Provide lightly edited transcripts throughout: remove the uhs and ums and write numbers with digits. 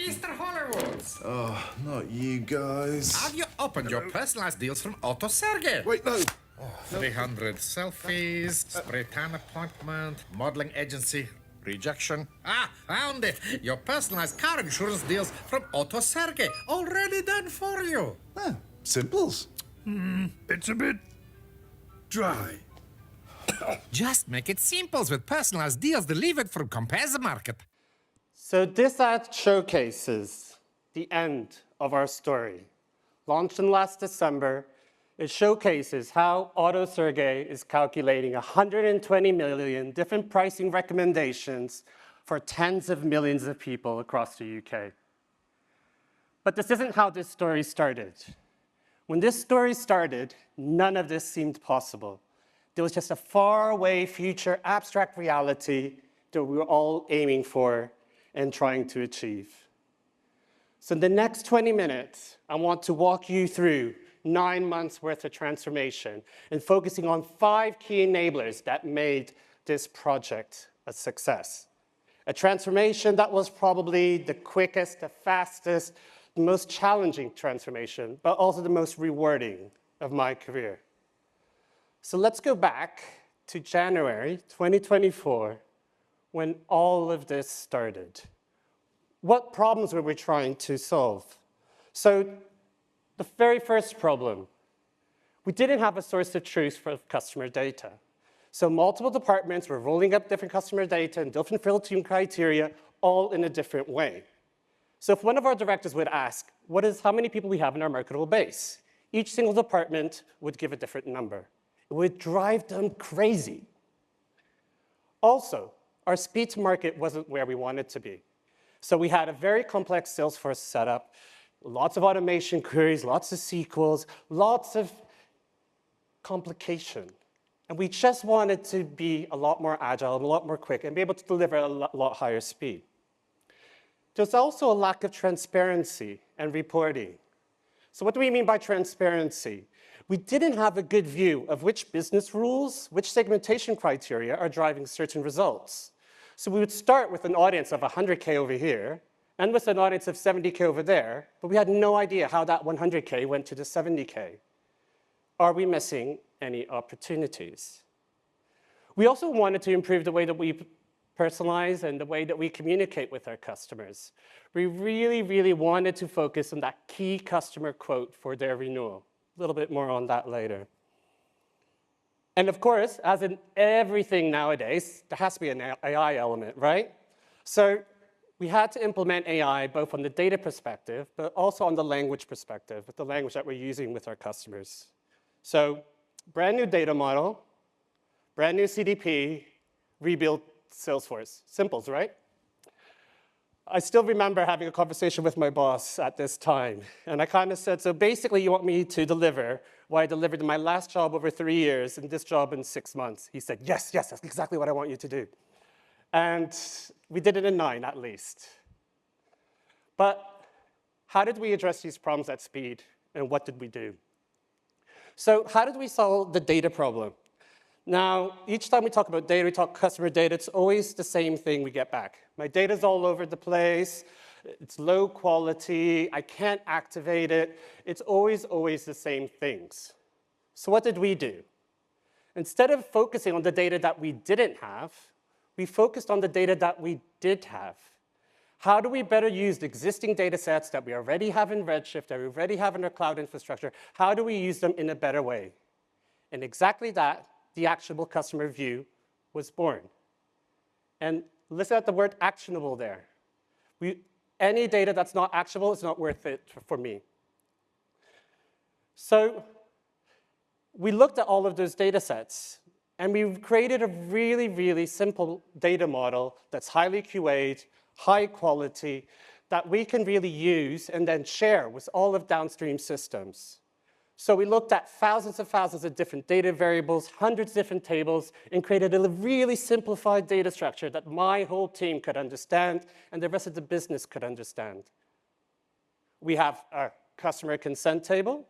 Mr. Hollywoods, Oh, not you guys. have you opened your personalized deals from Otto Sergey? Wait, no. 300 selfies, spray tan appointment, modeling agency, rejection. Ah, found it. Your personalized car insurance deals from Otto Sergey, already done for you. Ah, simples. It's a bit dry. Just make it simples with personalized deals delivered from Compare the Market. So this ad showcases the end of our story. Launched in last December, it showcases how Otto Sergey is calculating 120 million different pricing recommendations for tens of millions of people across the UK. But this isn't how this story started. When this story started, none of this seemed possible. There was just a faraway future abstract reality that we were all aiming for and trying to achieve. So in the next 20 minutes, I want to walk you through 9 months worth of transformation and focusing on 5 key enablers that made this project a success. A transformation that was probably the quickest, the fastest, the most challenging transformation, but also the most rewarding of my career. So let's go back to January 2024, when all of this started. What problems were we trying to solve? So the very first problem, we didn't have a source of truth for customer data. So multiple departments were rolling up different customer data and different filtering criteria, all in a different way. So if one of our directors would ask, how many people we have in our marketable base? Each single department would give a different number. It would drive them crazy. Also, our speed to market wasn't where we wanted to be. So we had a very complex Salesforce setup, lots of automation queries, lots of SQLs, lots of complication. And we just wanted to be a lot more agile and a lot more quick and be able to deliver a lot higher speed. There's also a lack of transparency and reporting. So what do we mean by transparency? We didn't have a good view of which business rules, which segmentation criteria are driving certain results. So we would start with an audience of 100K over here, and with an audience of 70K over there, but we had no idea how that 100K went to the 70K. Are we missing any opportunities? We also wanted to improve the way that we personalize and the way that we communicate with our customers. We really, really wanted to focus on that key customer quote for their renewal. A little bit more on that later. And of course, as in everything nowadays, there has to be an AI element, right? So we had to implement AI both on the data perspective, but also on the language perspective, with the language that we're using with our customers. So brand new data model, brand new CDP, rebuild Salesforce. Simples, right? I still remember having a conversation with my boss at this time. And I kind of said, so basically you want me to deliver what I delivered in my last job over 3 years and this job in 6 months. He said, yes, that's exactly what I want you to do. And we did it in 9 at least. But how did we address these problems at speed? And what did we do? So how did we solve the data problem? Now, each time we talk about data, we talk customer data, it's always the same thing we get back. My data's all over the place, it's low quality, I can't activate it. It's always the same things. So what did we do? Instead of focusing on the data that we didn't have, we focused on the data that we did have. How do we better use the existing data sets that we already have in Redshift, that we already have in our cloud infrastructure? How do we use them in a better way? And exactly that, the actionable customer view was born. And listen at the word actionable there. Any data that's not actionable is not worth it for me. So we looked at all of those data sets, and we created a really, really simple data model that's highly QA'd, high quality, that we can really use and then share with all of downstream systems. So we looked at thousands of different data variables, hundreds of different tables, and created a really simplified data structure that my whole team could understand and the rest of the business could understand. We have a customer consent table.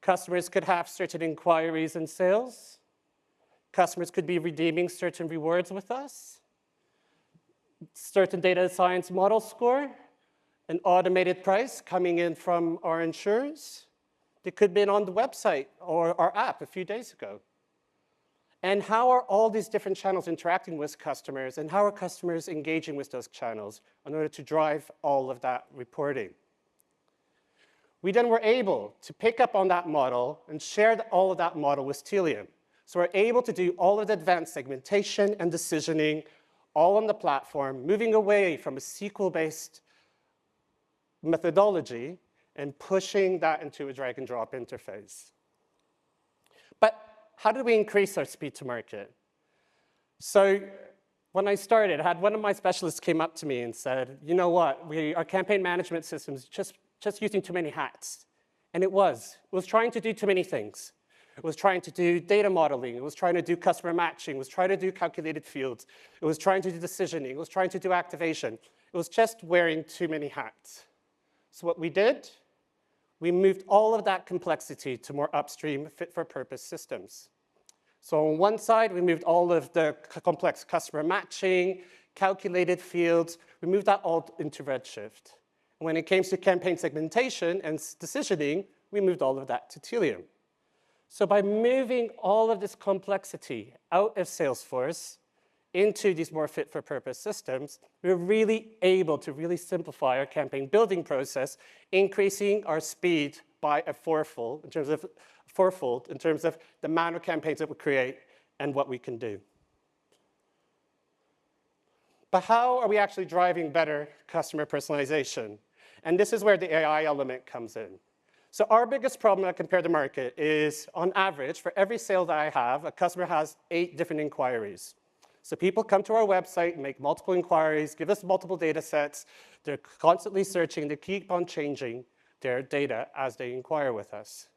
Customers could have certain inquiries and sales. Customers could be redeeming certain rewards with us. Certain data science model score. an automated price coming in from our insurers. They could have been on the website or our app a few days ago. And how are all these different channels interacting with customers, and how are customers engaging with those channels in order to drive all of that reporting? We then were able to pick up on that model and share all of that model with Telium. So we're able to do all of the advanced segmentation and decisioning all on the platform, moving away from a SQL-based methodology and pushing that into a drag-and-drop interface. But how do we increase our speed to market? So when I started, I had one of my specialists came up to me and said, you know what, our campaign management system is just using too many hats. And it was trying to do too many things. It was trying to do data modeling. It was trying to do customer matching. It was trying to do calculated fields. It was trying to do decisioning. It was trying to do activation. It was just wearing too many hats. So what we did, we moved all of that complexity to more upstream fit-for-purpose systems. So on one side, we moved all of the complex customer matching, calculated fields, we moved that all into Redshift. And when it came to campaign segmentation and decisioning, we moved all of that to Telium. So by moving all of this complexity out of Salesforce into these more fit-for-purpose systems, we're really able to really simplify our campaign building process, increasing our speed by a fourfold in terms of the amount of campaigns that we create and what we can do. But how are we actually driving better customer personalization? And this is where the AI element comes in. So our biggest problem that compare the market is, on average, for every sale that I have, a customer has 8 different inquiries. So people come to our website and make multiple inquiries, give us multiple data sets. They're constantly searching. They keep on changing their data as they inquire with us.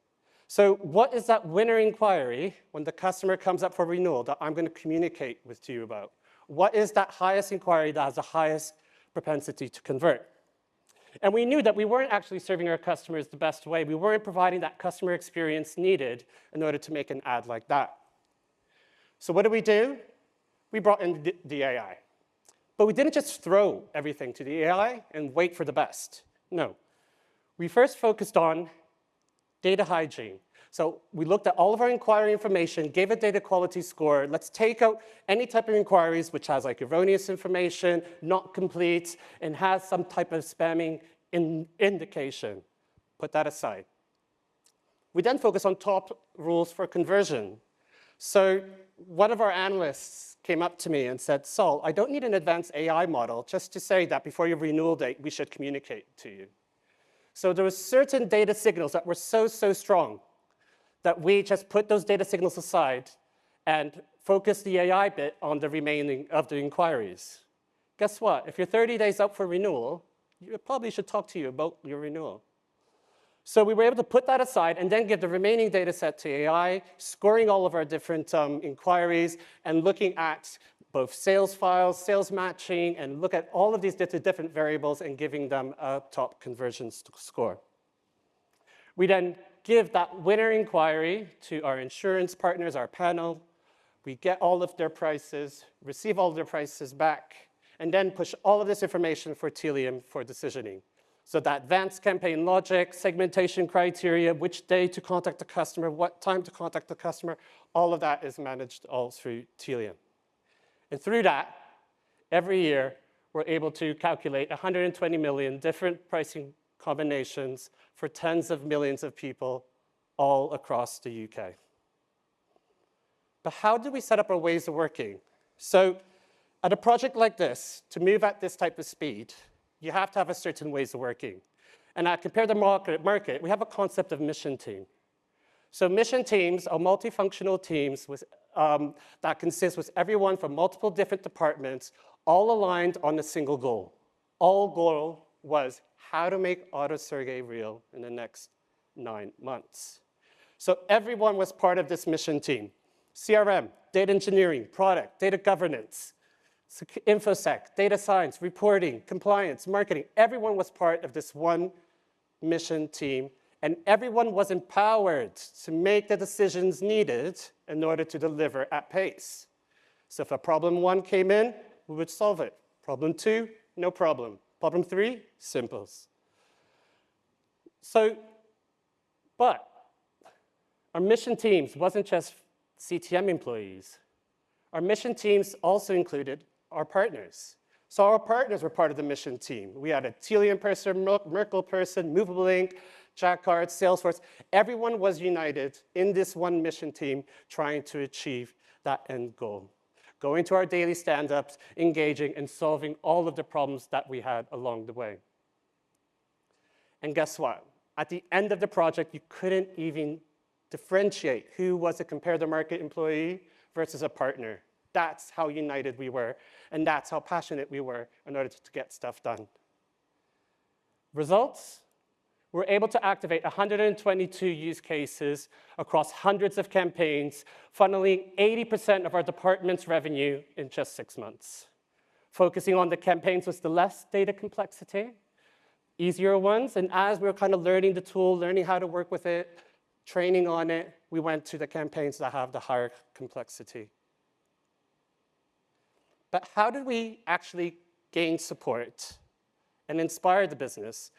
So what is that winner inquiry when the customer comes up for renewal that I'm going to communicate with you about? What is that highest inquiry that has the highest propensity to convert? And we knew that we weren't actually serving our customers the best way. We weren't providing that customer experience needed in order to make an ad like that. So what do? We brought in the AI. But we didn't just throw everything to the AI and wait for the best. No. We first focused on data hygiene. So we looked at all of our inquiry information, gave a data quality score. Let's take out any type of inquiries which has like erroneous information, not complete, and has some type of spamming indication. Put that aside. We then focus on top rules for conversion. So one of our analysts came up to me and said, Saul, I don't need an advanced AI model just to say that before your renewal date, we should communicate to you. So there were certain data signals that were so strong that we just put those data signals aside and focused the AI bit on the remaining of the inquiries. Guess what? If you're 30 days up for renewal, you probably should talk to you about your renewal. So we were able to put that aside and then give the remaining data set to AI, scoring all of our different inquiries and looking at both sales files, sales matching, and look at all of these different variables and giving them a top conversion score. We then give that winner inquiry to our insurance partners, our panel. We get all of their prices, receive all of their prices back, and then push all of this information for Telium for decisioning. So that advanced campaign logic, segmentation criteria, which day to contact the customer, what time to contact the customer, all of that is managed all through Telium. And through that, every year, we're able to calculate 120 million different pricing combinations for tens of millions of people all across the UK. But how do we set up our ways of working? So at a project like this, to move at this type of speed, you have to have a certain ways of working. And at Compare the Market, we have a concept of mission team. So mission teams are multifunctional teams that consist with everyone from multiple different departments, all aligned on a single goal. All goal was how to make AutoSerge real in the next 9 months. So everyone was part of this mission team. CRM, data engineering, product, data governance, InfoSec, data science, reporting, compliance, marketing. Everyone was part of this one mission team, and everyone was empowered to make the decisions needed in order to deliver at pace. So if a problem 1 came in, we would solve it. Problem 2, no problem. Problem 3, simples. But our mission teams wasn't just CTM employees. Our mission teams also included our partners. So our partners were part of the mission team. We had a Telium person, Merkle person, Movable Ink, Jacquard, Salesforce. Everyone was united in this one mission team trying to achieve that end goal. Going to our daily stand-ups, engaging, and solving all of the problems that we had along the way. And guess what? At the end of the project, you couldn't even differentiate who was a compare-the-market employee versus a partner. That's how united we were, and that's how passionate we were in order to get stuff done. Results? We're able to activate 122 use cases across hundreds of campaigns, funneling 80% of our department's revenue in just 6 months. Focusing on the campaigns with the less data complexity, easier ones, and as we were kind of learning the tool, learning how to work with it, training on it, we went to the campaigns that have the higher complexity. But how did we actually gain support and inspire the business?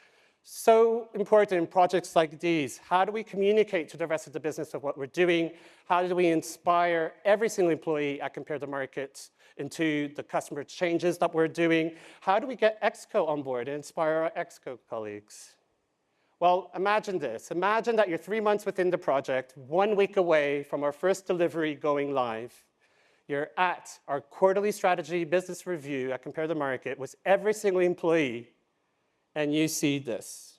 So important in projects like these. How do we communicate to the rest of the business of what we're doing? How do we inspire every single employee at Compare the Market into the customer changes that we're doing? How do we get ExCo on board and inspire our ExCo colleagues? Well, imagine this. Imagine that you're 3 months within the project, 1 week away from our first delivery going live. You're at our quarterly strategy business review at Compare the Market with every single employee, and you see this.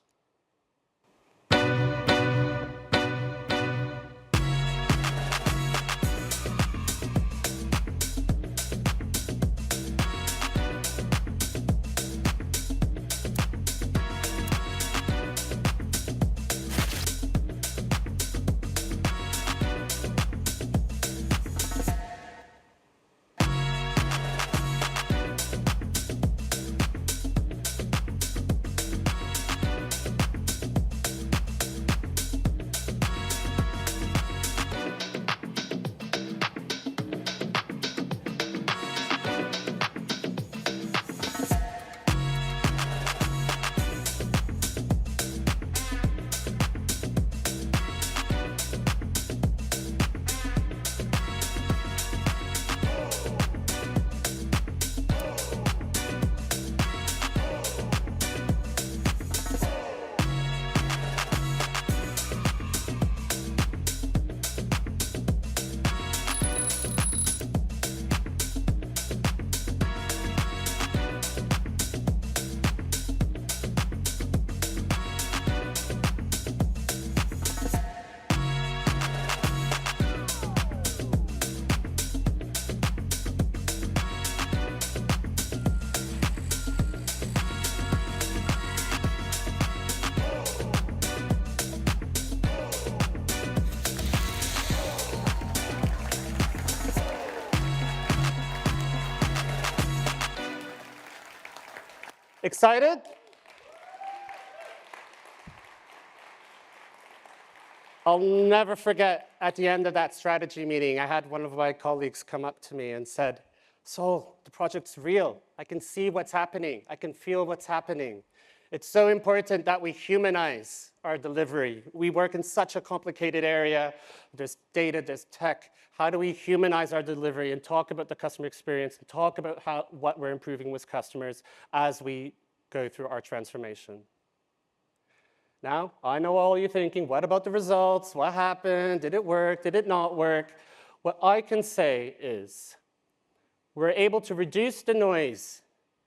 Excited? I'll never forget at the end of that strategy meeting, I had one of my colleagues come up to me and said, Saul, the project's real. I can see what's happening. I can feel what's happening. It's so important that we humanize our delivery. We work in such a complicated area. There's data, there's tech. How do we humanize our delivery and talk about the customer experience and talk about what we're improving with customers as we go through our transformation? Now, I know all you thinking, what about the results? What happened? Did it work? Did it not work? What I can say is we're able to reduce the noise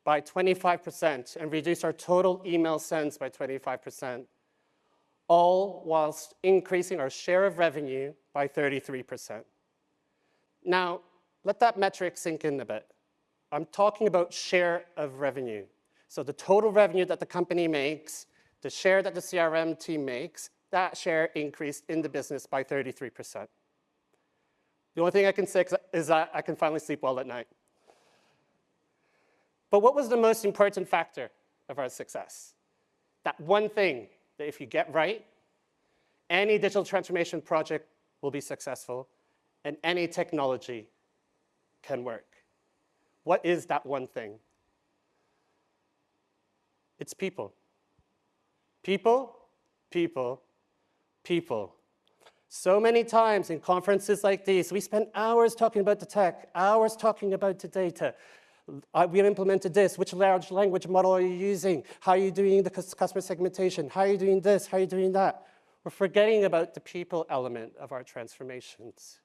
by 25% and reduce our total email sends by 25%, all whilst increasing our share of revenue by 33%. Now, let that metric sink in a bit. I'm talking about share of revenue. So the total revenue that the company makes, the share that the CRM team makes, that share increased in the business by 33%. The only thing I can say is that I can finally sleep well at night. But what was the most important factor of our success? That one thing that if you get right, any digital transformation project will be successful and any technology can work. What is that one thing? It's people. People, people, people. So many times in conferences like these, we spend hours talking about the tech, hours talking about the data. We've implemented this. Which large language model are you using? How are you doing the customer segmentation? How are you doing this? How are you doing that? We're forgetting about the people element of our transformations.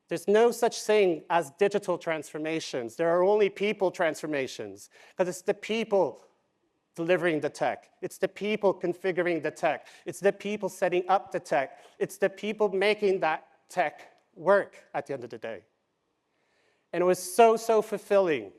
There's no such thing as digital transformations. There are only people transformations, because it's the people delivering the tech. It's the people configuring the tech. It's the people setting up the tech. It's the people making that tech work at the end of the day. And it was so, so fulfilling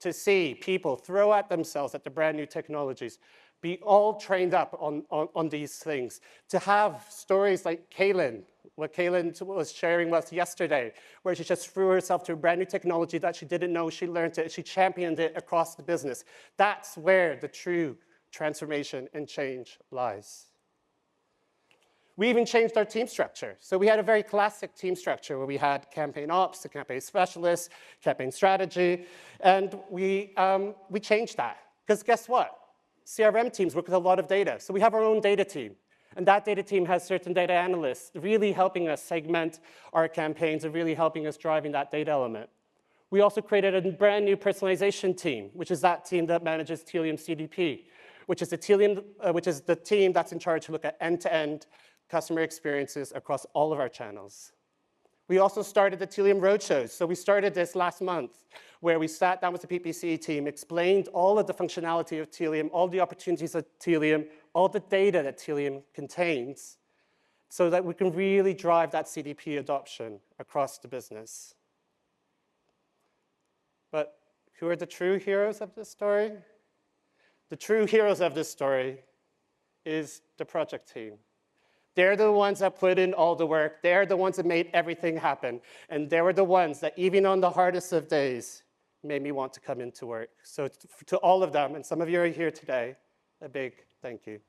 to see people throw at themselves at the brand new technologies, be all trained up on these things, to have stories like Kaylin, what Kaylin was sharing with us yesterday, where she just threw herself to a brand new technology that she didn't know, she learned it, she championed it across the business. That's where the true transformation and change lies. We even changed our team structure. So we had a very classic team structure where we had campaign ops, the campaign specialists, campaign strategy, and we changed that. Because guess what? CRM teams work with a lot of data. So we have our own data team. And that data team has certain data analysts really helping us segment our campaigns and really helping us driving that data element. We also created a brand new personalization team, which is that team that manages Telium CDP, which is the team that's in charge to look at end-to-end customer experiences across all of our channels. We also started the Telium Roadshows. So we started this last month, where we sat down with the PPC team, explained all of the functionality of Telium, all the opportunities of Telium, all the data that Telium contains, so that we can really drive that CDP adoption across the business. But who are the true heroes of this story? The true heroes of this story is the project team. They're the ones that put in all the work. They're the ones that made everything happen. And they were the ones that, even on the hardest of days, made me want to come into work. So to all of them, and some of you are here today, a big thank you.